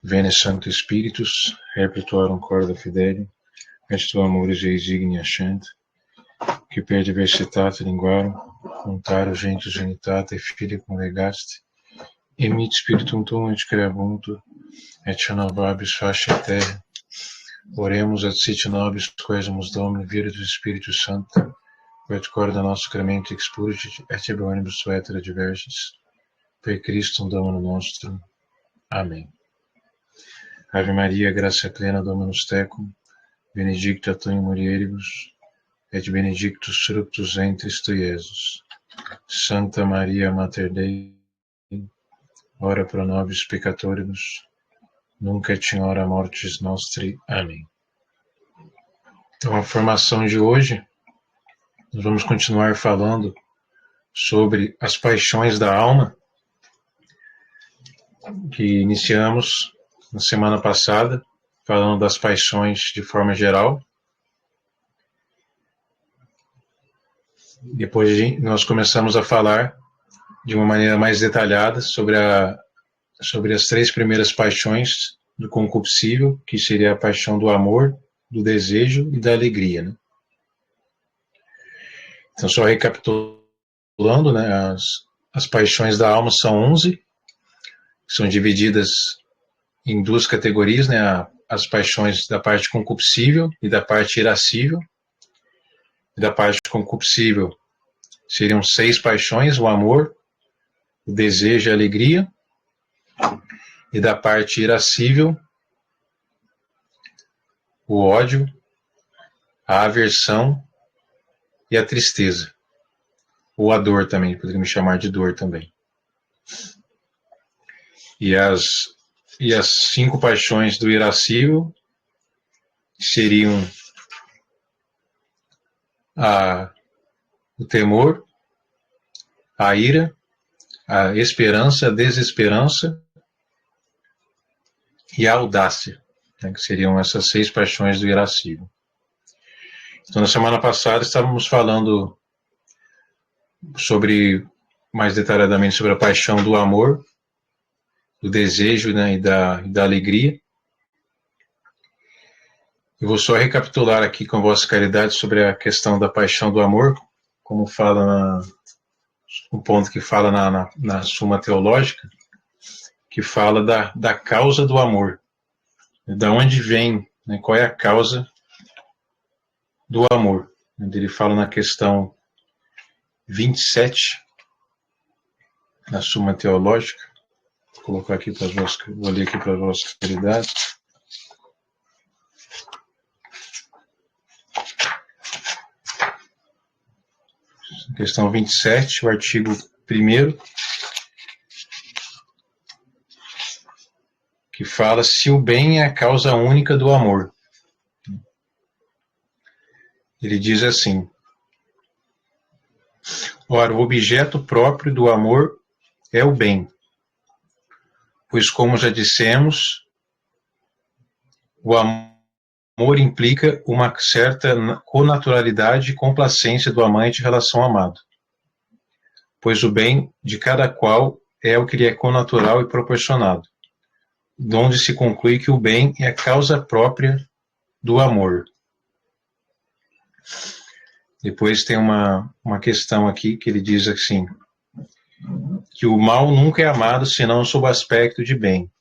Vene Sancto Spiritus, Repertorum Corda Fidelis, et tu amoris eis ignia chant, que per diversitate linguarum, contaro gentus genitate e filii congregaste, emit spiritum tuum et creabuntur, et renovabiis facie terra. Oremos et sit nobis quesumus Domini Virtus Spiritus Sancto, et corda nostra cremente expurgit, et ebe omnibus suetera diversis, per Christum Domino nostrum. Amém. Ave Maria, gratia plena, Dominus tecum, benedicta tu in mulieribus, et benedictus fructus ventris tui, Iesus. Santa Maria, Mater Dei, ora pro nobis peccatoribus, nunc et in hora mortis nostri. Amém. Então, a formação de hoje, nós vamos continuar falando sobre as paixões da alma, que iniciamos na semana passada, falando das paixões de forma geral. Depois nós começamos a falar de uma maneira mais detalhada sobre as três primeiras paixões do concupiscível, que seria a paixão do amor, do desejo e da alegria, né? Então, só recapitulando, né, as paixões da alma são 11, que são divididas em duas categorias, né, as paixões da parte concupiscível e da parte irascível. Da parte concupiscível seriam 6 paixões: o amor, o desejo e a alegria. E da parte irascível, o ódio, a aversão e a tristeza. Ou a dor também, poderíamos chamar de dor também. E as 5 paixões do irascível seriam o temor, a ira, a esperança, a desesperança e a audácia, né, que seriam essas 6 paixões do irascível. Então, na semana passada estávamos falando mais detalhadamente sobre a paixão do amor, do desejo, né, e da alegria. Eu vou só recapitular aqui com a vossa caridade sobre a questão da paixão do amor, como fala um ponto que fala na Suma Teológica, que fala da causa do amor. Da onde vem, né, qual é a causa do amor. Ele fala na questão 27, na Suma Teológica. Vou colocar aqui para vou ler aqui para a vossa caridade. Questão 27, o artigo 1º, que fala se o bem é a causa única do amor. Ele diz assim: ora, o objeto próprio do amor é o bem, pois, como já dissemos, o amor implica uma certa connaturalidade e complacência do amante em relação ao amado, pois o bem de cada qual é o que lhe é connatural e proporcionado, donde se conclui que o bem é a causa própria do amor. Depois tem uma questão aqui que ele diz assim, que o mal nunca é amado senão sob o aspecto de bem,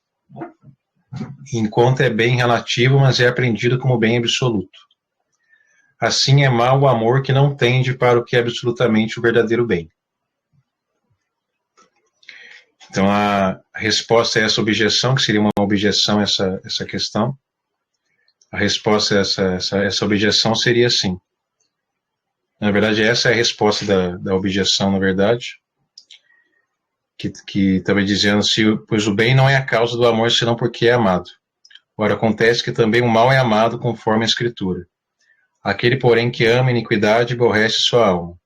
enquanto é bem relativo, mas é apreendido como bem absoluto. Assim é mal o amor que não tende para o que é absolutamente o verdadeiro bem. Então, a resposta a essa objeção, que seria uma objeção a essa questão, a resposta a essa objeção seria assim. Na verdade, essa é a resposta da objeção, na verdade, que estava dizendo, pois o bem não é a causa do amor, senão porque é amado. Ora, acontece que também o mal é amado conforme a Escritura. Aquele, porém, que ama a iniquidade, aborrece sua alma.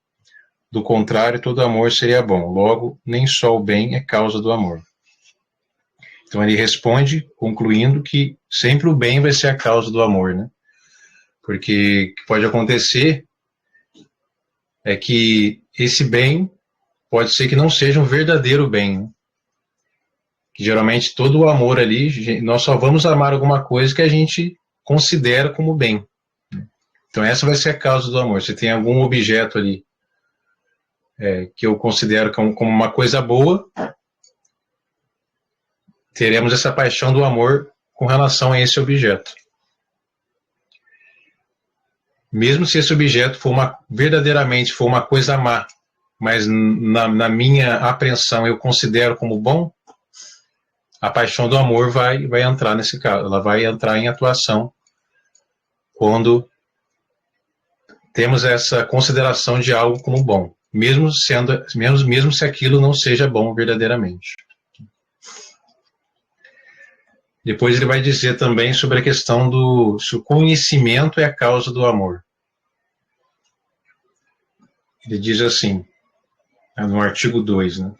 Do contrário, todo amor seria bom. Logo, nem só o bem é causa do amor. Então, ele responde, concluindo que sempre o bem vai ser a causa do amor, né? Porque o que pode acontecer é que esse bem pode ser que não seja um verdadeiro bem, né? Geralmente, todo o amor ali, nós só vamos amar alguma coisa que a gente considera como bem. Então, essa vai ser a causa do amor. Se tem algum objeto ali que eu considero como uma coisa boa, teremos essa paixão do amor com relação a esse objeto. Mesmo se esse objeto verdadeiramente for uma coisa má, mas na minha apreensão eu considero como bom, a paixão do amor vai entrar nesse caso. Ela vai entrar em atuação quando temos essa consideração de algo como bom, mesmo se aquilo não seja bom verdadeiramente. Depois ele vai dizer também sobre a questão se o conhecimento é a causa do amor. Ele diz assim, no artigo 2, né?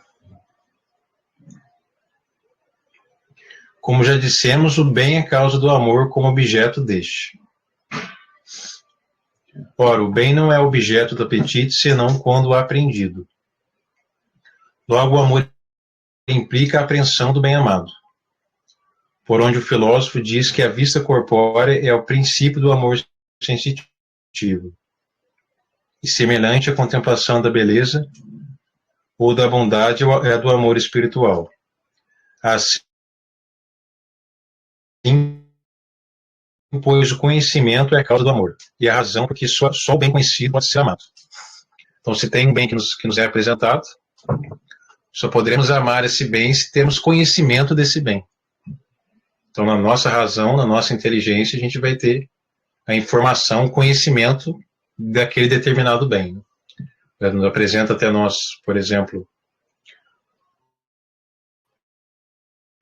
Como já dissemos, o bem é causa do amor como objeto deste. Ora, o bem não é objeto do apetite, senão quando apreendido. Logo, o amor implica a apreensão do bem-amado. Por onde o filósofo diz que a vista corpórea é o princípio do amor sensitivo, e semelhante à contemplação da beleza ou da bondade é a do amor espiritual. Assim, pois o conhecimento é a causa do amor, e a razão porque só o bem conhecido pode ser amado. Então, se tem um bem que nos é apresentado, só poderemos amar esse bem se temos conhecimento desse bem. Então, na nossa razão, na nossa inteligência, a gente vai ter a informação, o conhecimento daquele determinado bem. Nos apresenta até nós, por exemplo,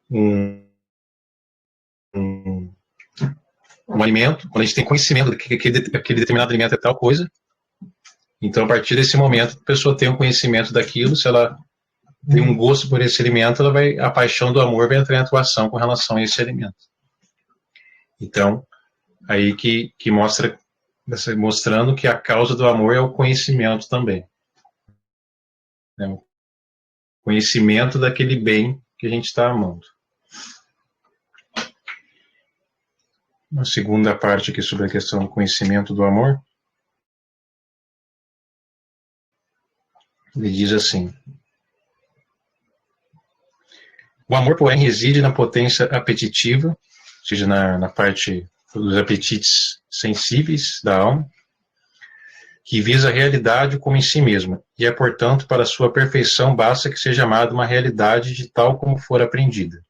um alimento, quando a gente tem conhecimento de que aquele determinado alimento é tal coisa, então, a partir desse momento, a pessoa tem um conhecimento daquilo, se ela tem um gosto por esse alimento, a paixão do amor vai entrar em atuação com relação a esse alimento. Então, aí que mostrando que a causa do amor é o conhecimento também. O conhecimento daquele bem que a gente está amando. A segunda parte aqui sobre a questão do conhecimento do amor, ele diz assim: o amor, porém, reside na potência apetitiva, ou seja, na parte dos apetites sensíveis da alma, que visa a realidade como em si mesma, e é, portanto, para sua perfeição basta que seja amada uma realidade de tal como for apreendida.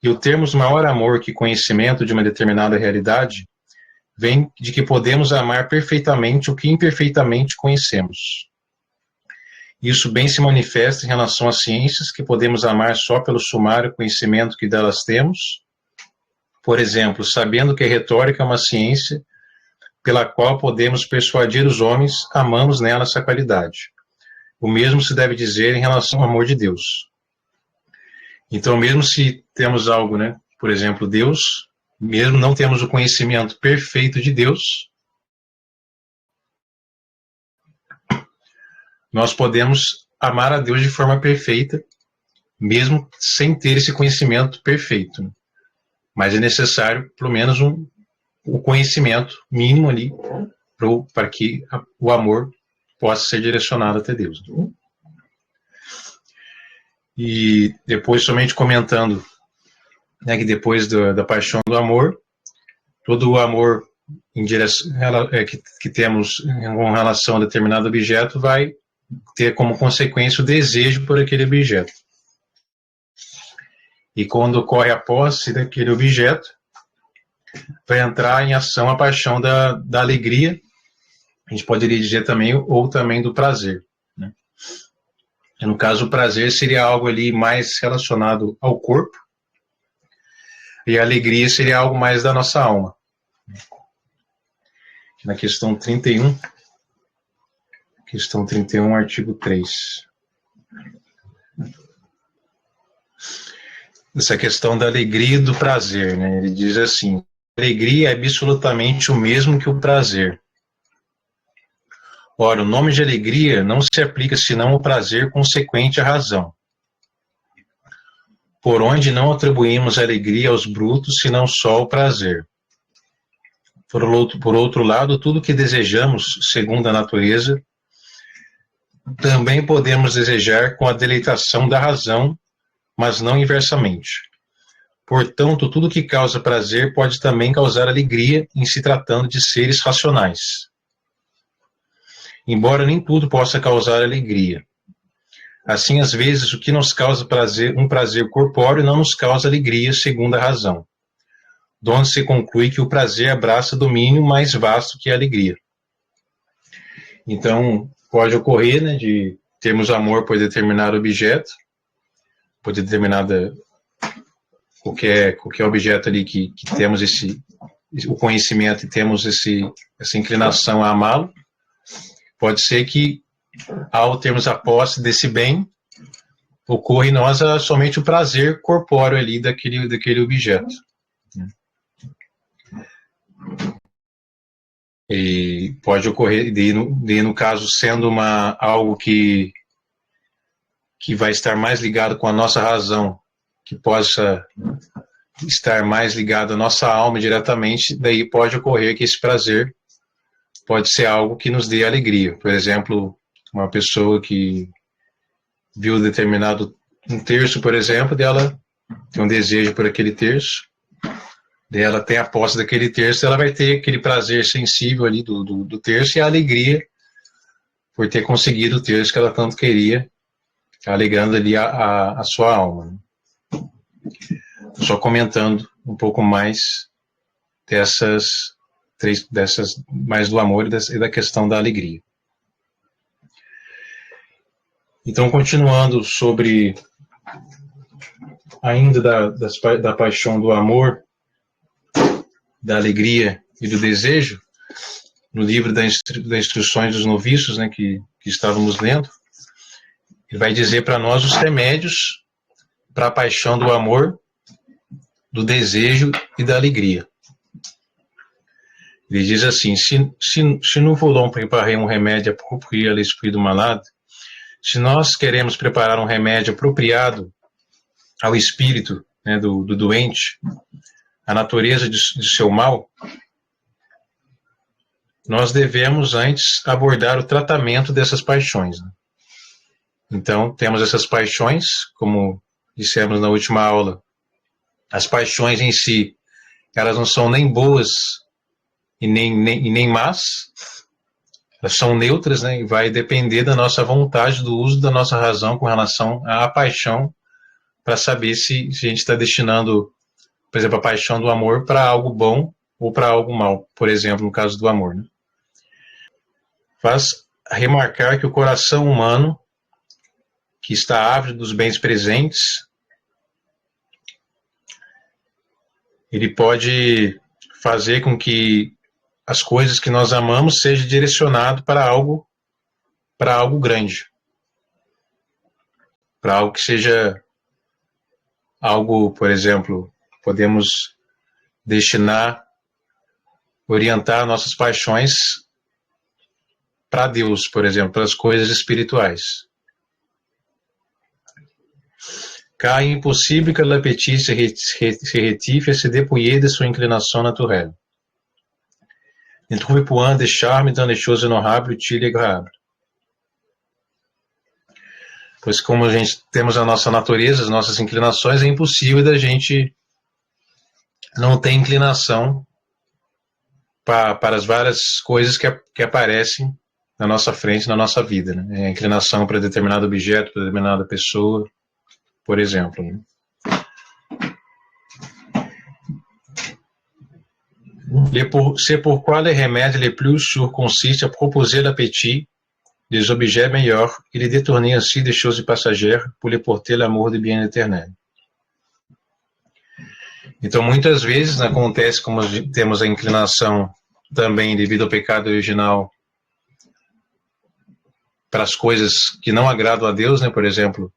E o termos maior amor que conhecimento de uma determinada realidade vem de que podemos amar perfeitamente o que imperfeitamente conhecemos. Isso bem se manifesta em relação às ciências, que podemos amar só pelo sumário conhecimento que delas temos. Por exemplo, sabendo que a retórica é uma ciência pela qual podemos persuadir os homens, amamos nela essa qualidade. O mesmo se deve dizer em relação ao amor de Deus. Então, mesmo se temos algo, né, por exemplo, Deus, mesmo não temos o conhecimento perfeito de Deus, nós podemos amar a Deus de forma perfeita, mesmo sem ter esse conhecimento perfeito. Mas é necessário, pelo menos, o conhecimento mínimo ali para que o amor possa ser direcionado até Deus. E depois, somente comentando, né, que depois da paixão do amor, todo o amor em direção, que temos em relação a determinado objeto vai ter como consequência o desejo por aquele objeto. E quando ocorre a posse daquele objeto, vai entrar em ação a paixão da alegria, a gente poderia dizer também, ou também do prazer. Né? No caso, o prazer seria algo ali mais relacionado ao corpo, e a alegria seria algo mais da nossa alma. Na questão 31, artigo 3. Essa questão da alegria e do prazer, né? Ele diz assim: a alegria é absolutamente o mesmo que o prazer. Ora, o nome de alegria não se aplica senão ao prazer consequente à razão. por onde não atribuímos alegria aos brutos, senão só o prazer. Por outro lado, tudo que desejamos, segundo a natureza, também podemos desejar com a deleitação da razão, mas não inversamente. Portanto, tudo que causa prazer pode também causar alegria em se tratando de seres racionais. Embora nem tudo possa causar alegria. Assim, às vezes, o que nos causa prazer, um prazer corpóreo não nos causa alegria segundo a razão, donde se conclui que o prazer abraça domínio mais vasto que a alegria. Então, pode ocorrer, né, de termos amor por determinado objeto, por determinada qualquer objeto ali que temos o conhecimento e temos essa inclinação a amá-lo. Pode ser que, ao termos a posse desse bem, ocorra em nós somente o prazer corpóreo ali daquele objeto. E pode ocorrer, no caso, sendo algo que vai estar mais ligado com a nossa razão, que possa estar mais ligado à nossa alma diretamente, daí pode ocorrer que esse prazer pode ser algo que nos dê alegria. Por exemplo, uma pessoa que viu um terço, por exemplo, dela tem um desejo por aquele terço, dela tem a posse daquele terço, ela vai ter aquele prazer sensível ali do terço e a alegria por ter conseguido o terço que ela tanto queria, alegrando ali a sua alma. Só comentando um pouco mais mais do amor e da questão da alegria. Então, continuando sobre ainda da paixão do amor, da alegria e do desejo, no livro das Instruções dos Noviços, né, que estávamos lendo, ele vai dizer para nós os remédios para a paixão do amor, do desejo e da alegria. Ele diz assim: se nous voulons préparer um remédio approprié à l'esprit do malade, se nós queremos preparar um remédio apropriado ao espírito, né, do doente, à natureza de seu mal, nós devemos antes abordar o tratamento dessas paixões. Né? Então, temos essas paixões, como dissemos na última aula, as paixões em si, elas não são nem boas e nem más, elas são neutras, né? E vai depender da nossa vontade, do uso da nossa razão com relação à paixão, para saber se a gente está destinando, por exemplo, a paixão do amor para algo bom ou para algo mal, por exemplo, no caso do amor. Né? Faz remarcar que o coração humano, que está ávido dos bens presentes, ele pode fazer com que as coisas que nós amamos sejam direcionadas para algo grande, para algo que seja algo, por exemplo, podemos orientar nossas paixões para Deus, por exemplo, para as coisas espirituais. Car impossible que l'appétit se rectifie et se dépouiller de sua inclinação naturelle. Ne trouve point de charme dans les choses honorables, utiles et agréables. Pois como a gente temos a nossa natureza, as nossas inclinações, é impossível da gente não ter inclinação para as várias coisas que aparecem na nossa frente, na nossa vida. Né? A inclinação para determinado objeto, para determinada pessoa, por exemplo. Né? C'est pourquoi le remède le plus sûr consiste à proposer l'appétit des objets meilleurs et les détourner ainsi des choses passagères pour les porter l'amour du bien éternel. Então, muitas vezes acontece, como temos a inclinação também devido ao pecado original para as coisas que não agradam a Deus, né? Por exemplo,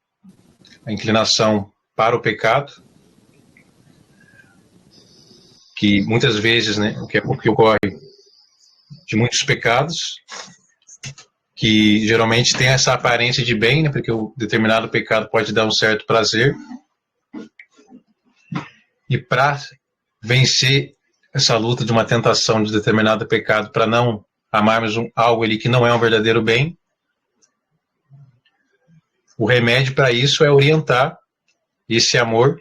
a inclinação para o pecado, que muitas vezes, né, o que ocorre de muitos pecados, que geralmente tem essa aparência de bem, né, porque o determinado pecado pode dar um certo prazer, E para vencer essa luta de uma tentação de determinado pecado, para não amarmos algo ali que não é um verdadeiro bem, o remédio para isso é orientar esse amor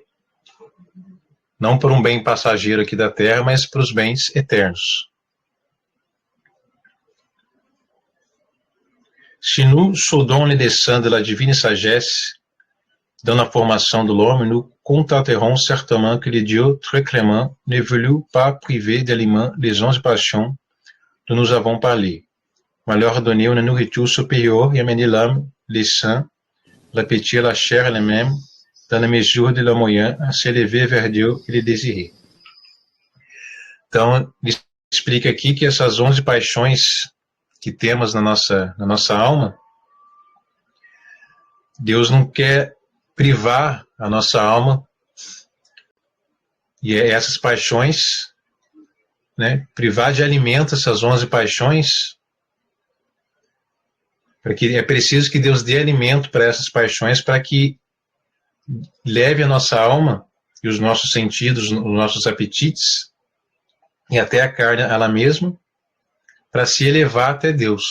não por um bem passageiro aqui da terra, mas para os bens eternos. Si nous saudons les desseins de la divine sagesse dans la formation de l'homme, nous constaterons certainement que le Dieu très clément ne voulut pas priver d'aliments les 11 passions dont nous avons parlé, mais leur donner une nourriture supérieure et amener l'âme, les saints, l'appétit à la chair elle-même, dans la mesure de leur moyen, à s'élever vers Dieu e le désirer. Então, ele explica aqui que essas 11 paixões que temos na nossa alma, Deus não quer privar a nossa alma, e essas paixões, né, privar de alimento essas 11 paixões, porque é preciso que Deus dê alimento para essas paixões, para que leve a nossa alma e os nossos sentidos, os nossos apetites, e até a carne ela mesma, para se elevar até Deus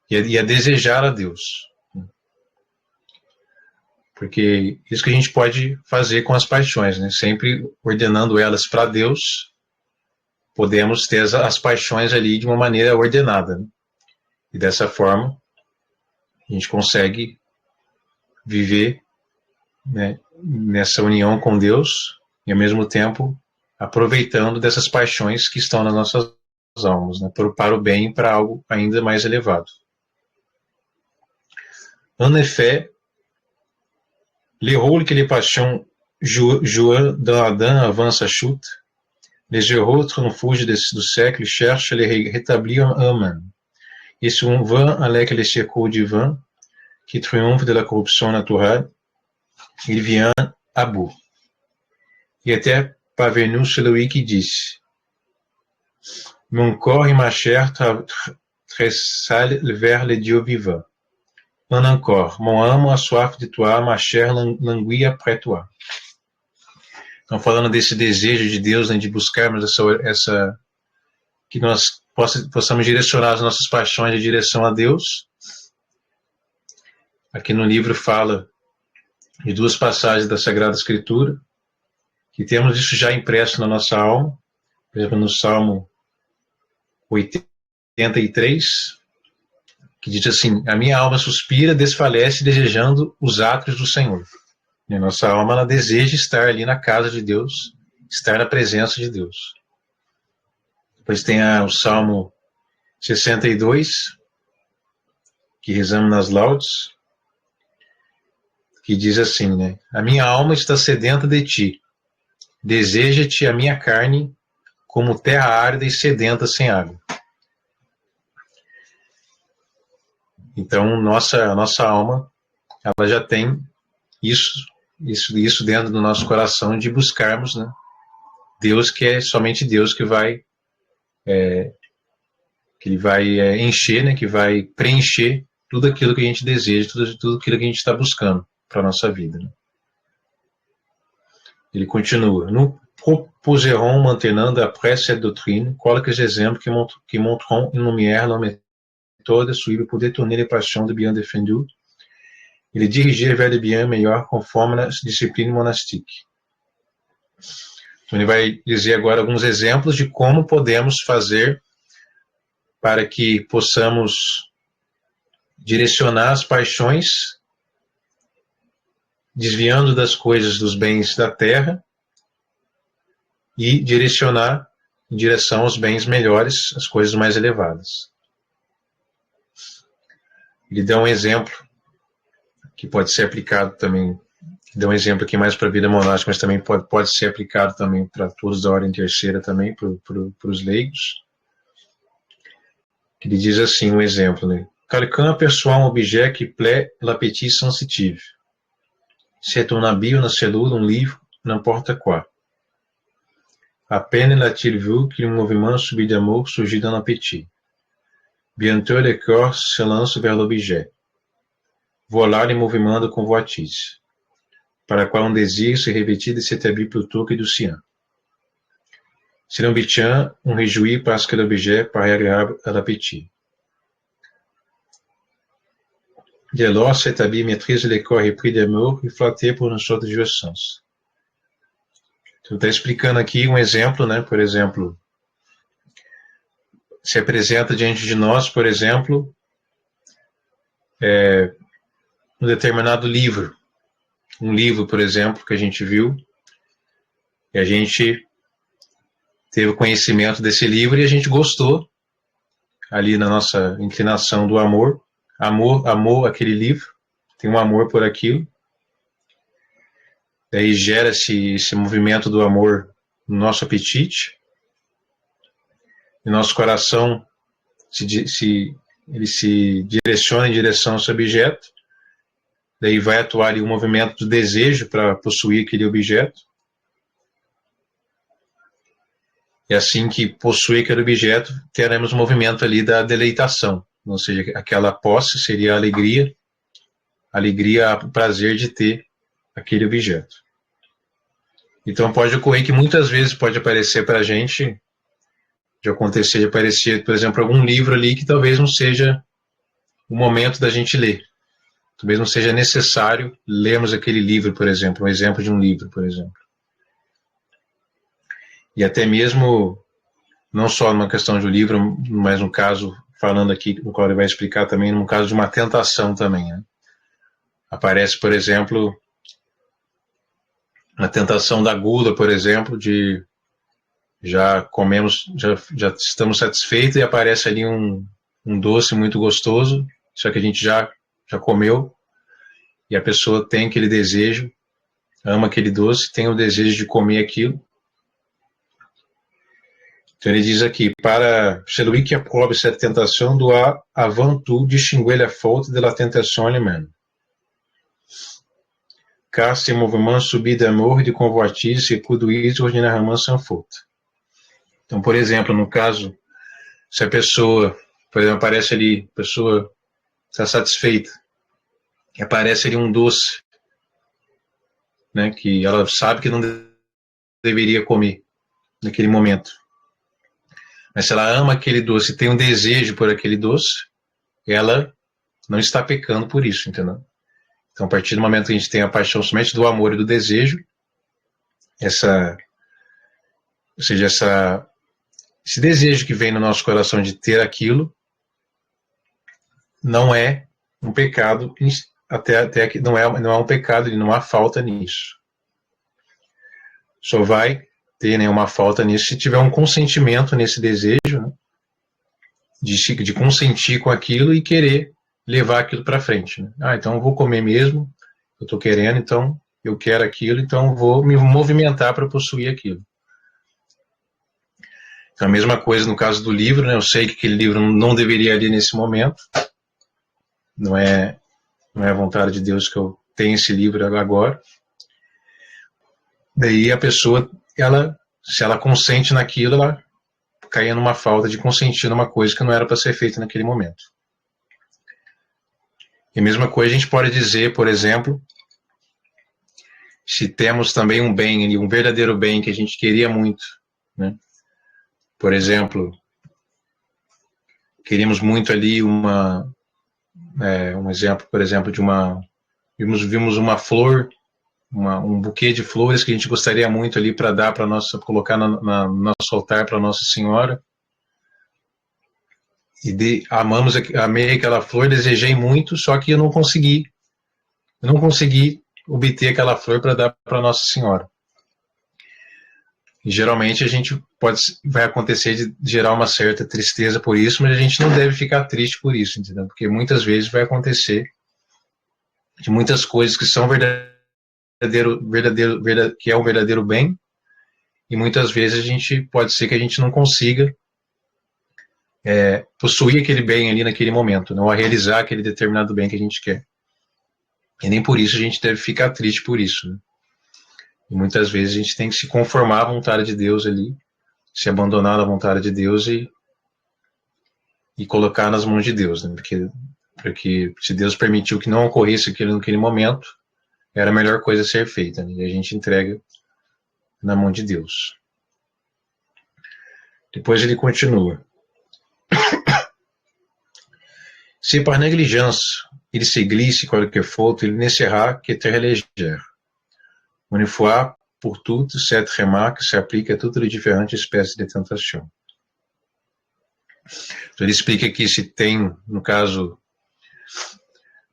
e a desejar a Deus. Porque isso que a gente pode fazer com as paixões, né? Sempre ordenando elas para Deus, podemos ter as paixões ali de uma maneira ordenada, né? E dessa forma, a gente consegue viver, né, nessa união com Deus e ao mesmo tempo aproveitando dessas paixões que estão nas nossas almas, né, para o bem e para algo ainda mais elevado. En effet, les rôles que les passions jouent dans Adam avant sa chute, les heureux triomphaux du siècle cherchent à les rétablir en eux-mêmes. Et souvent, avec les circuits divins qui triomphent de la corruption naturelle, il vient à bout. Et était parvenu celui qui dit: Mon corps et ma chair tressaillent vers les dieux vivants. Ou encore, mon âme a soif de toi, ma chair languit après toi. Então, falando desse desejo de Deus, né, de buscarmos que nós possamos direcionar as nossas paixões em direção a Deus. Aqui no livro fala de 2 passagens da Sagrada Escritura, que temos isso já impresso na nossa alma. Por exemplo, no Salmo 83, que diz assim: a minha alma suspira, desfalece, desejando os átrios do Senhor. E a nossa alma, ela deseja estar ali na casa de Deus, estar na presença de Deus. Depois tem o Salmo 62, que rezamos nas laudes, que diz assim, né? A minha alma está sedenta de ti, deseja-te a minha carne, como terra árida e sedenta sem água. Então, a nossa alma, ela já tem isso dentro do nosso coração, de buscarmos, né, Deus, que é somente Deus que vai encher, né, que vai preencher tudo aquilo que a gente deseja, tudo aquilo que a gente está buscando para a nossa vida, né? Ele continua: Nous proposerons maintenant d'après cette doctrine quelques exemples qui montreront en lumière la méthode suivie pour détourner les passions de bien défendues e les diriger vers le bien meilleur conforme la discipline monastique. Então, ele vai dizer agora alguns exemplos de como podemos fazer para que possamos direcionar as paixões, desviando das coisas, dos bens da terra, e direcionar em direção aos bens melhores, as coisas mais elevadas. Ele dá um exemplo que pode ser aplicado também, dá um exemplo aqui mais para a vida monástica, mas também pode ser aplicado também para todos da ordem terceira, também para os leigos. Ele diz assim, um exemplo, né? Quelqu'un aperçoit un objet qui plaît l'appétit sensitif. C'est un habit, une cellule, un livre, n'importe quoi. À peine l'a-t-il vu qu'un mouvement subit d'amour surgit d'un appétit. Bientôt le corps se lance vers l'objet. Voilà les mouvements de convoitise. para a qual on désire se revêtir de cet habit plutôt que du sien. Si l'on tient, on réjouit parce que l'objet paraît agréable à l'appétit. Dès lors, cet habit maîtrise les corps épris d'amour e flatté por une sorte de jouissance. Então, está explicando aqui um exemplo, né? Por exemplo, se apresenta diante de nós, por exemplo, um determinado livro. Um livro, por exemplo, que a gente viu, e a gente teve conhecimento desse livro e a gente gostou, ali na nossa inclinação do amor, amou aquele livro, tem um amor por aquilo, daí gera-se esse movimento do amor no nosso apetite, e nosso coração ele se direciona em direção a esse objeto, daí vai atuar ali um movimento do desejo para possuir aquele objeto, e assim que possui aquele objeto, teremos um movimento ali da deleitação, ou seja, aquela posse seria a alegria, o prazer de ter aquele objeto. Então pode ocorrer que muitas vezes pode aparecer para a gente, de aparecer, por exemplo, algum livro ali que talvez não seja o momento da gente ler. Talvez não seja necessário lermos aquele livro, por exemplo, um exemplo de um livro, por exemplo. E até mesmo, não só numa questão de um livro, mas no caso, falando aqui, no qual ele vai explicar também, no caso de uma tentação também, né? Aparece, por exemplo, a tentação da gula, por exemplo, de já comemos, já estamos satisfeitos e aparece ali um doce muito gostoso, só que a gente já comeu, e a pessoa tem aquele desejo, ama aquele doce, tem o desejo de comer aquilo. Então ele diz aqui, para celui qui approuve cette tentation doit avant tout distinguer la faute de la tentation elle-même. Car ces mouvements subis d'amour e de convoitise se produisent ordinairement sans faute. Então, por exemplo, no caso, se a pessoa, por exemplo, aparece ali, a pessoa está satisfeita, e aparece ali um doce, né, que ela sabe que não deveria comer naquele momento. Mas se ela ama aquele doce e tem um desejo por aquele doce, ela não está pecando por isso, entendeu? Então, a partir do momento que a gente tem a paixão somente do amor e do desejo, esse desejo que vem no nosso coração de ter aquilo, não é um pecado, até aqui não é um pecado, não há falta nisso. Só vai ter nenhuma falta nisso se tiver um consentimento nesse desejo, né, de consentir com aquilo e querer levar aquilo para frente, né? Então eu vou comer mesmo, eu estou querendo, então eu quero aquilo, então eu vou me movimentar para possuir aquilo. Então a mesma coisa no caso do livro, né? Eu sei que aquele livro não deveria ler nesse momento, não é a vontade de Deus que eu tenha esse livro agora. Daí a pessoa, se ela consente naquilo, ela caía numa falta de consentir numa coisa que não era para ser feita naquele momento. E a mesma coisa a gente pode dizer, por exemplo, se temos também um bem, um verdadeiro bem que a gente queria muito, né? Por exemplo, queríamos muito ali um exemplo, por exemplo, vimos uma flor, um buquê de flores que a gente gostaria muito ali para dar para colocar no nosso altar para Nossa Senhora. E amei aquela flor, desejei muito, só que eu não consegui obter aquela flor para dar para Nossa Senhora. E geralmente a gente vai acontecer de gerar uma certa tristeza por isso, mas a gente não deve ficar triste por isso, entendeu? Porque muitas vezes vai acontecer de muitas coisas que são que é um verdadeiro bem, e muitas vezes pode ser que a gente não consiga possuir aquele bem ali naquele momento, não a realizar aquele determinado bem que a gente quer. E nem por isso a gente deve ficar triste por isso, né? E muitas vezes a gente tem que se conformar à vontade de Deus ali, se abandonar à vontade de Deus e colocar nas mãos de Deus, né? Porque se Deus permitiu que não ocorresse aquilo naquele momento, era a melhor coisa a ser feita, né? E a gente entrega na mão de Deus. Depois ele continua. Si par négligence il se glisse quelque faute, il ne sera que très légère. Une fois pour toutes, cette remarque s'applique a toutes les différentes espécies de tentação. Então ele explica que se tem, no caso,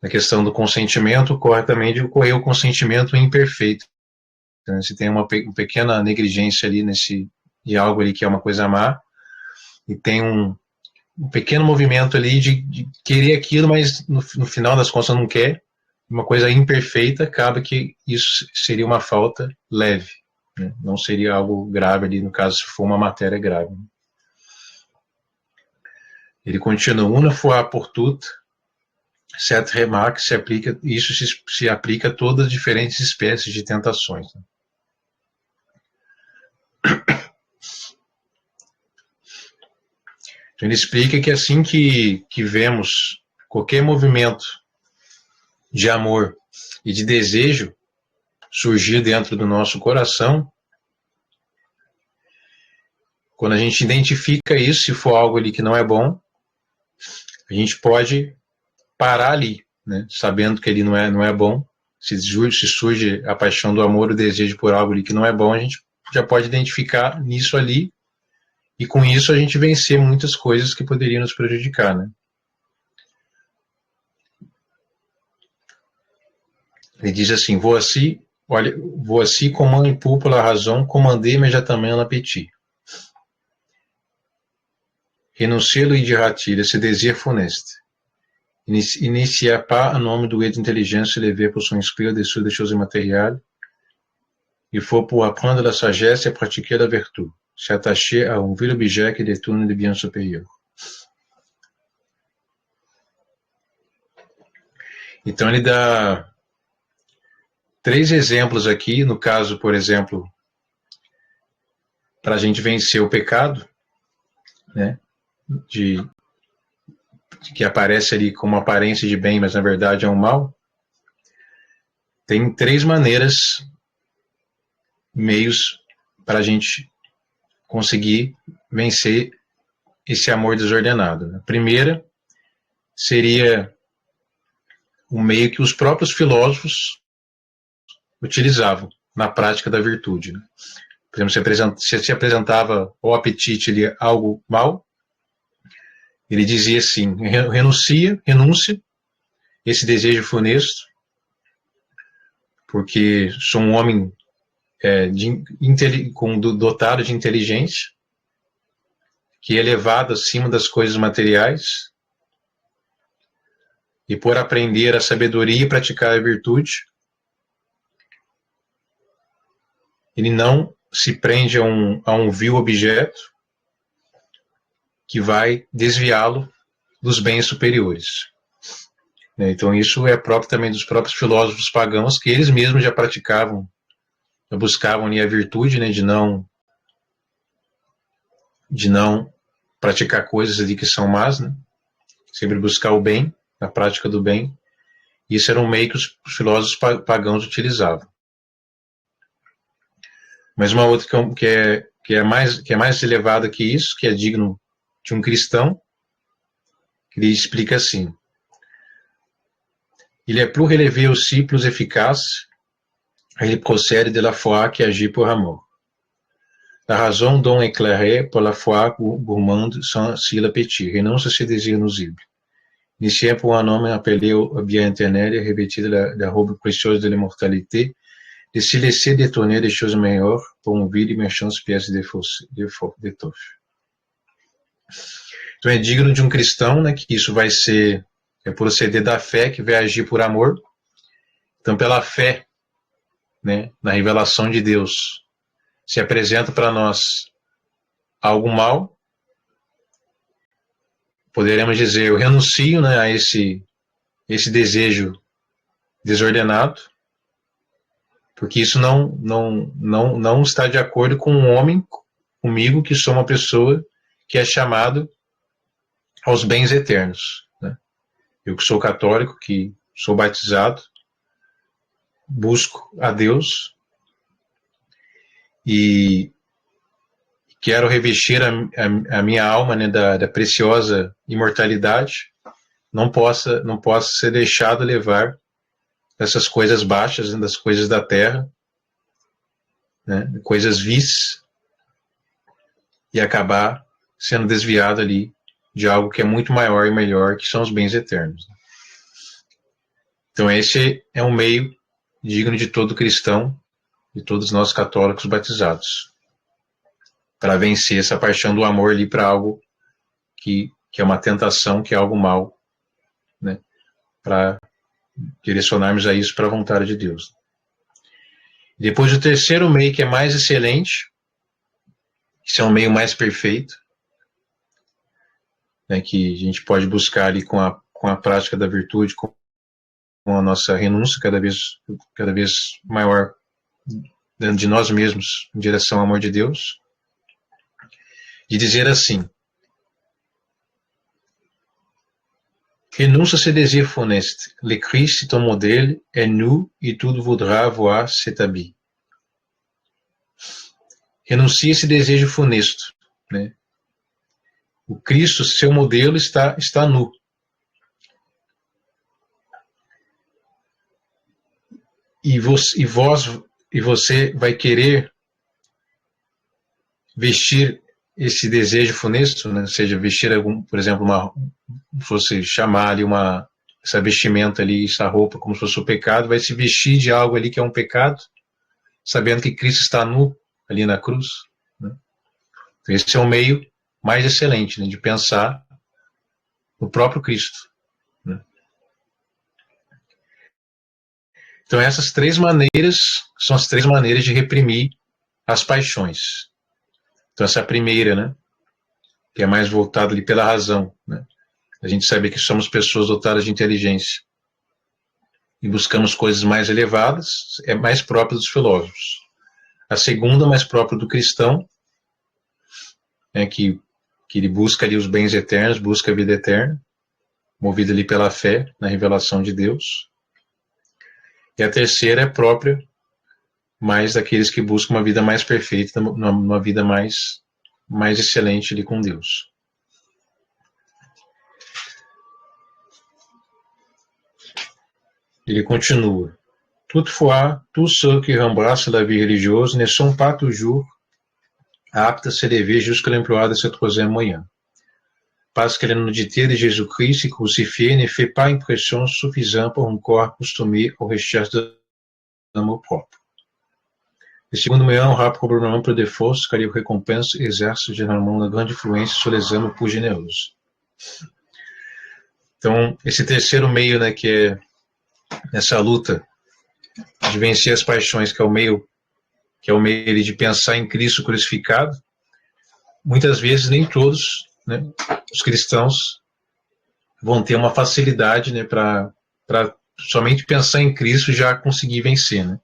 na questão do consentimento, ocorre também de ocorrer o consentimento imperfeito. Então, se tem uma pequena negligência ali de algo ali que é uma coisa má, e tem um pequeno movimento ali de querer aquilo, mas no final das contas não quer, uma coisa imperfeita, acaba que isso seria uma falta leve, né? Não seria algo grave ali, no caso, se for uma matéria grave. Ele continua, une fois pour toutes, cette remarque se aplica, isso se aplica a todas as diferentes espécies de tentações. Né? Então, ele explica que assim que vemos qualquer movimento de amor e de desejo surgir dentro do nosso coração, quando a gente identifica isso, se for algo ali que não é bom, a gente pode parar ali, né? Sabendo que ele não é bom. Se surge a paixão do amor, o desejo por algo ali que não é bom, a gente já pode identificar nisso ali, e com isso a gente vencer muitas coisas que poderiam nos prejudicar, né? Ele diz assim, voici comment il peut pour la raison commander immédiatement l'appétit. Renoncer le dira-t-il, esse désir funeste. Il n'y a pas un homme doué d'intelligence élevé pour son esprit au-dessus des choses matérielles. Il faut pour apprendre la sagesse et pratiquer la vertu, s'attacher à un vil objet qui détourne des biens supérieurs. Então ele dá 3 exemplos aqui, no caso, por exemplo, para a gente vencer o pecado, né, que aparece ali como aparência de bem, mas na verdade é um mal. Tem 3 meios para a gente conseguir vencer esse amor desordenado. Né? A primeira seria o meio que os próprios filósofos utilizavam na prática da virtude. Né? Por exemplo, se apresentava o apetite ali algo mal, ele dizia assim, renúncia esse desejo funesto, porque sou um homem dotado de inteligência, que é elevado acima das coisas materiais, e por aprender a sabedoria e praticar a virtude, ele não se prende a um vil objeto que vai desviá-lo dos bens superiores. Então isso é próprio também dos próprios filósofos pagãos, que eles mesmos já praticavam, já buscavam ali a virtude, né, de não praticar coisas ali que são más, né, sempre buscar o bem, a prática do bem. Isso era um meio que os filósofos pagãos utilizavam. Mas uma outra que é mais elevada que isso, que é digno de um cristão, que ele explica assim: il est plus relevé aussi, plus efficace, il procède de la foi qui agit pour amour. La raison donc éclairée pour la foi gourmande sans s'il appétit, renonce à ses désirs nuisibles. Initié pour un homme appelé au bien éternel et revêtu de la robe précieuse de l'immortalité, de se laisser détourner des choses meilleures pour une vie de méchante pièce d'étoffe. Então é digno de um cristão, né, que isso vai ser proceder da fé, que vai agir por amor. Então, pela fé, né, na revelação de Deus, se apresenta para nós algo mal, poderemos dizer, eu renuncio, né, a esse desejo desordenado, porque isso não está de acordo com um homem, comigo, que sou uma pessoa que é chamado aos bens eternos. Né? Eu que sou católico, que sou batizado, busco a Deus e quero revestir a minha alma, né, da preciosa imortalidade, não possa ser deixado levar dessas coisas baixas, né, das coisas da terra, né, coisas vis, e acabar sendo desviado ali de algo que é muito maior e melhor, que são os bens eternos. Então esse é um meio digno de todo cristão, de todos nós católicos batizados, para vencer essa paixão do amor ali para algo que é uma tentação, que é algo mal, né, para direcionarmos a isso para a vontade de Deus. Depois o terceiro meio, que é mais excelente, que é um meio mais perfeito, né, que a gente pode buscar ali com a prática da virtude, com a nossa renúncia cada vez maior dentro de nós mesmos em direção ao amor de Deus, de dizer assim: renonce à ses désirs funestes, le Christ ton modèle est nu et tu voudras voir cet habit. Renuncie a esse desejo funesto, né? O Cristo, seu modelo, está nu. E você vai querer vestir esse desejo funesto, né? Ou seja, vestir por exemplo, fosse chamar ali essa vestimenta ali, essa roupa como se fosse o pecado, vai se vestir de algo ali que é um pecado, sabendo que Cristo está nu ali na cruz, né? Então esse é o meio mais excelente, né, de pensar no próprio Cristo, né? Então essas três maneiras são as três maneiras de reprimir as paixões. Então essa primeira, né, que é mais voltada ali pela razão, né? A gente sabe que somos pessoas dotadas de inteligência e buscamos coisas mais elevadas, é mais própria dos filósofos. A segunda, mais própria do cristão, né, que ele busca ali os bens eternos, busca a vida eterna, movido ali pela fé na revelação de Deus. E a terceira é própria mais daqueles que buscam uma vida mais perfeita, uma vida mais excelente ali com Deus. Ele continua: toutefois, tous ceux qui embrassent la vie religieuse ne sont pas toujours aptes à s'élever jusqu'à l'emploi de ce troisième moyen, parce que la nudité de Jésus-Christ crucifié ne fait pas impression suffisante pour un corps acostumé aux recherches de l'amour propre. Le segundo moyen aura probablement peu de force, car il récompense et exerce généralement uma grande influência sur les âmes plus généreuses. Então, esse terceiro meio, né, que é essa luta de vencer as paixões, que é o meio de pensar em Cristo crucificado, muitas vezes nem todos, né, os cristãos vão ter uma facilidade, né, para somente pensar em Cristo já conseguir vencer, né?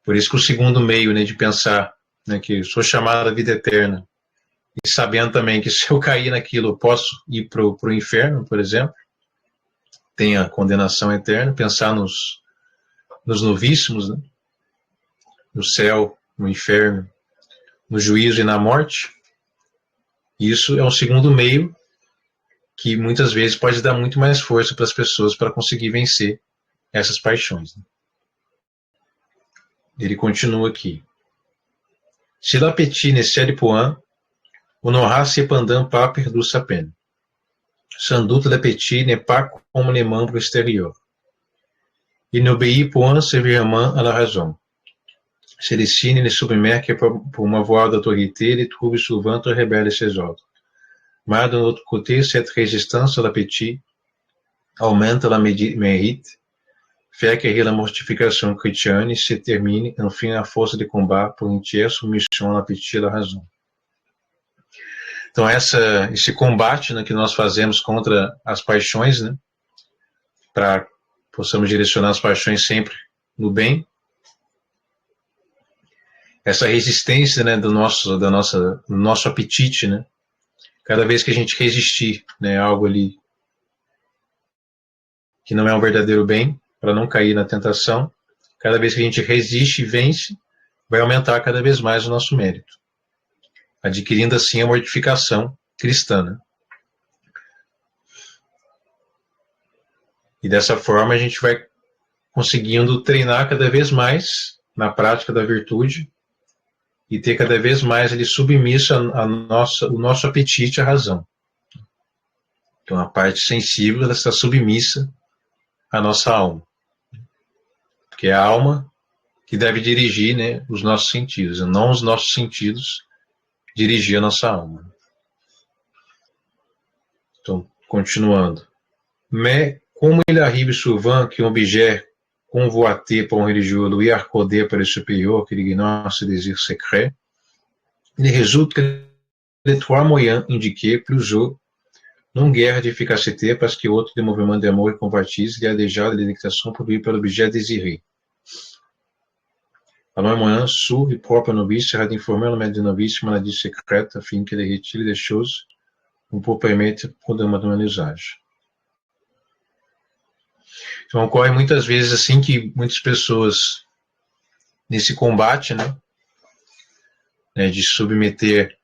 Por isso que o segundo meio, né, de pensar, né, que sou chamado à vida eterna, e sabendo também que se eu cair naquilo eu posso ir para o inferno, por exemplo, tem a condenação eterna, pensar nos novíssimos, né, no céu, no inferno, no juízo e na morte. Isso é um segundo meio que muitas vezes pode dar muito mais força para as pessoas para conseguir vencer essas paixões, né? Ele continua aqui: si l'appétit ne cède point, on n'aura cependant pas perdu sa peine. Sans doute l'appétit n'est pas comme les membres extérieurs. Il n'obéit point sévèrement à la raison. Celui-ci ne submet que pour uma voie d'autorité, il trouve souvent très rebelle ses ordres. Mais d'un autre côté, cette résistance à l'appétit aumenta la mérite, fait acquérir la mortification chrétienne et se termine, enfin, a força de combat por entière submission à l'appétit e à la razão. Então, esse combate, né, que nós fazemos contra as paixões, né, para possamos direcionar as paixões sempre no bem, essa resistência, né, do nosso apetite, né, cada vez que a gente resistir, né, algo ali que não é um verdadeiro bem, para não cair na tentação, cada vez que a gente resiste e vence, vai aumentar cada vez mais o nosso mérito, adquirindo assim a mortificação cristã. Né? E dessa forma a gente vai conseguindo treinar cada vez mais na prática da virtude e ter cada vez mais ele submisso o nosso apetite à razão. Então a parte sensível ela está submissa à nossa alma, porque é a alma que deve dirigir, né, os nossos sentidos, e não os nossos sentidos dirigir a nossa alma. Então, continuando. Mais comme il arrive souvent qu'un objet convoité par un religieux lui est accordé par le supérieur qui ignore ses désirs secrets, il résulte que les trois moyens indiqués plus haut n'ont guère d'efficacité parce que autre des mouvements d'amour et convoitise, il y a déjà de l'électation produite par l'objet désiré. Alors, un moyen sourd et propre au novice sera d'informer le maître du novice maladie secrète afin qu'il retire des choses pour permettre pour demander um usage. Então ocorre muitas vezes assim que muitas pessoas nesse combate, né, de submeter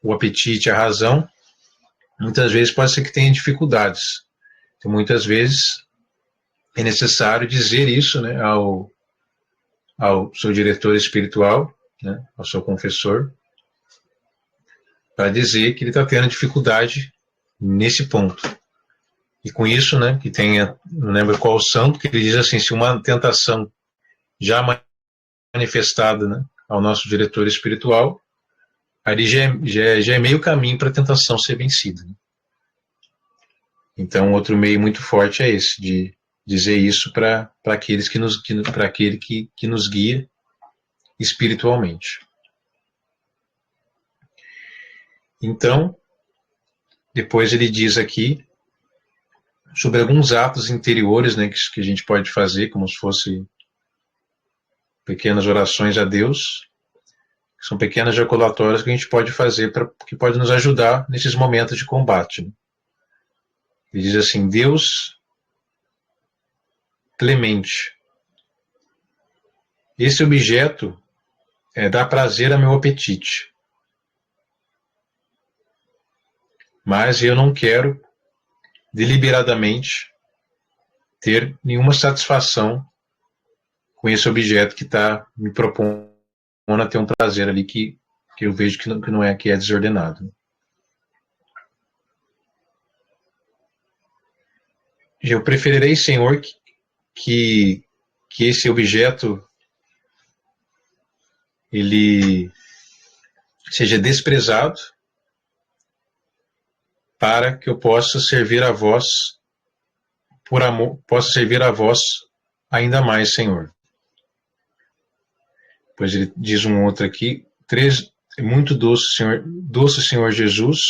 o apetite à razão, muitas vezes pode ser que tenha dificuldades. Então muitas vezes é necessário dizer isso, né, ao seu diretor espiritual, né, ao seu confessor, para dizer que ele está tendo dificuldade nesse ponto. E com isso, né, que tenha, não lembro qual santo, que ele diz assim, se uma tentação já manifestada, né, ao nosso diretor espiritual, ali já é meio caminho para a tentação ser vencida. Né? Então, outro meio muito forte é esse, de dizer isso para aqueles para aquele que nos guia espiritualmente. Então, depois ele diz aqui sobre alguns atos interiores, né, que a gente pode fazer, como se fosse pequenas orações a Deus, que são pequenas ejaculatórias que a gente pode fazer, que pode nos ajudar nesses momentos de combate. Né? Ele diz assim, Deus clemente, esse objeto dá prazer a meu apetite, mas eu não quero deliberadamente ter nenhuma satisfação com esse objeto que está me propondo a ter um prazer ali que eu vejo que não é, que é desordenado. Eu preferirei, Senhor, que esse objeto ele seja desprezado para que eu possa servir a vós por amor, possa servir a vós ainda mais, Senhor. Pois ele diz um outro aqui, muito doce Senhor Jesus,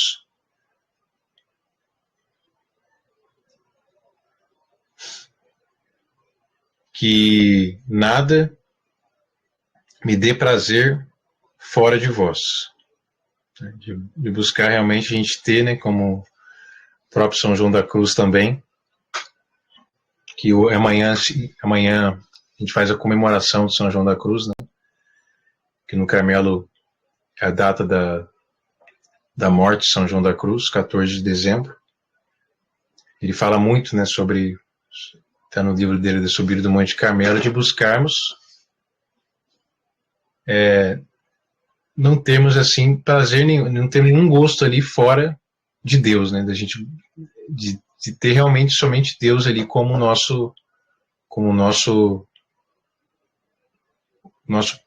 que nada me dê prazer fora de vós. De buscar realmente a gente ter, né, como o próprio São João da Cruz também, que amanhã a gente faz a comemoração de São João da Cruz, né, que no Carmelo é a data da morte de São João da Cruz, 14 de dezembro. Ele fala muito, né, sobre, está no livro dele de Subir do Monte Carmelo, de buscarmos não termos assim prazer nenhum, não ter nenhum gosto ali fora de Deus, né, da gente de ter realmente somente Deus ali como nosso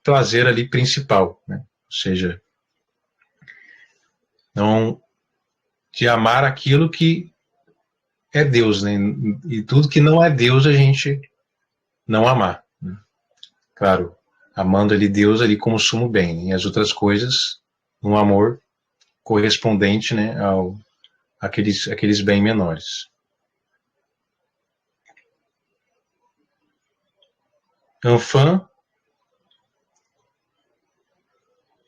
prazer ali principal, né? Ou seja, não de amar aquilo que é Deus, né? E tudo que não é Deus a gente não amar, né? Claro, amando ali Deus ali como sumo bem, né? E as outras coisas um amor correspondente, né, aqueles bens menores. Enfin,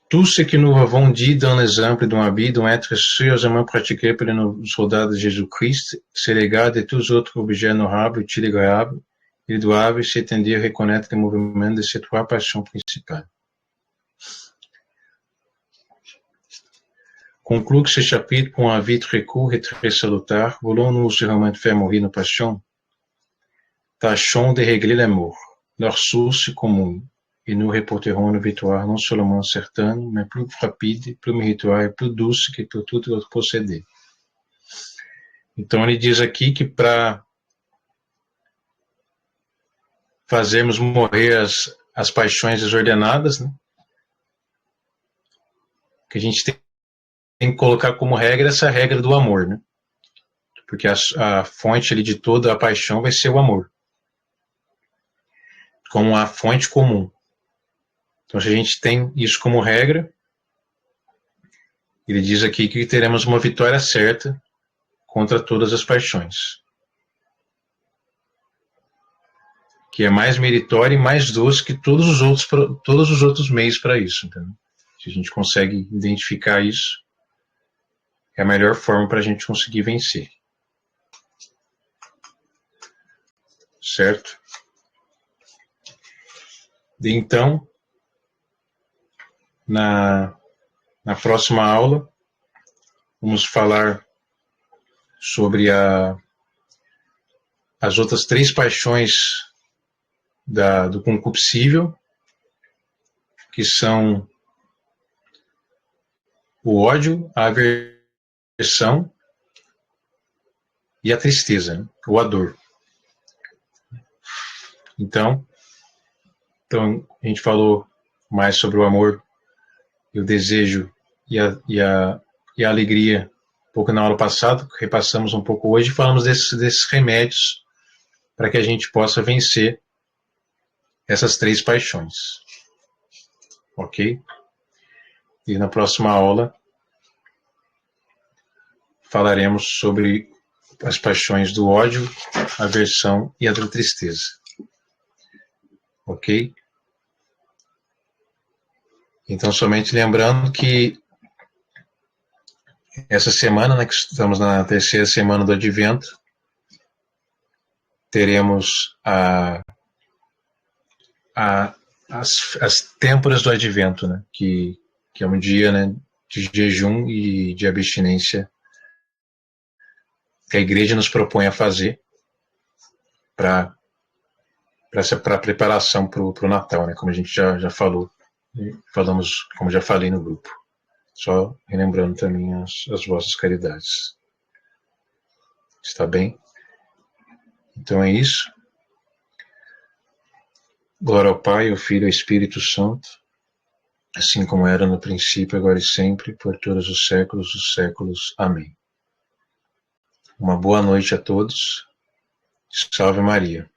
Tout ce que nous avons dit dans l'exemple d'un habit doit être sérieusement pratiqué par nos soldats de Jésus-Christ. C'est l'égard de tous autres objets honorables, utiles et agréables. Ils doivent s'étendre et reconnaître le mouvement de ces trois passions principales. Conclue ce chapitre pour un avis très court et très salutaire. Voulons-nous vraiment faire mourir nos passions? Tâchons de régler l'amour, leur source commune, et nous reporterons une victoire non seulement certaine, mais plus rapide, plus méritoire e plus douce que tout outro proceder. Então ele diz aqui que para fazermos morrer as paixões desordenadas, né, que a gente tem que colocar como regra essa regra do amor, né? Porque a fonte ali de toda a paixão vai ser o amor, como a fonte comum. Então, se a gente tem isso como regra, ele diz aqui que teremos uma vitória certa contra todas as paixões, que é mais meritória e mais doce que todos os outros meios para isso. Entendeu? Se a gente consegue identificar isso, é a melhor forma para a gente conseguir vencer. Certo? Então, na próxima aula, vamos falar sobre as outras três paixões do concupiscível, que são o ódio, a aversão e a tristeza, né? Ou a dor. Então, a gente falou mais sobre o amor e o desejo e a alegria um pouco na aula passada, repassamos um pouco hoje, e falamos desses remédios para que a gente possa vencer essas três paixões. Ok? E na próxima aula falaremos sobre as paixões do ódio, a aversão e a da tristeza. Ok? Então, somente lembrando que essa semana, né, que estamos na terceira semana do Advento, teremos as têmporas do Advento, né, que é um dia, né, de jejum e de abstinência que a Igreja nos propõe a fazer para a preparação para o Natal, né, como a gente já falou. Falamos, como já falei no grupo, só relembrando também as vossas caridades. Está bem? Então é isso. Glória ao Pai, ao Filho e ao Espírito Santo, assim como era no princípio, agora e sempre, por todos os séculos dos séculos. Amém. Uma boa noite a todos. Salve Maria.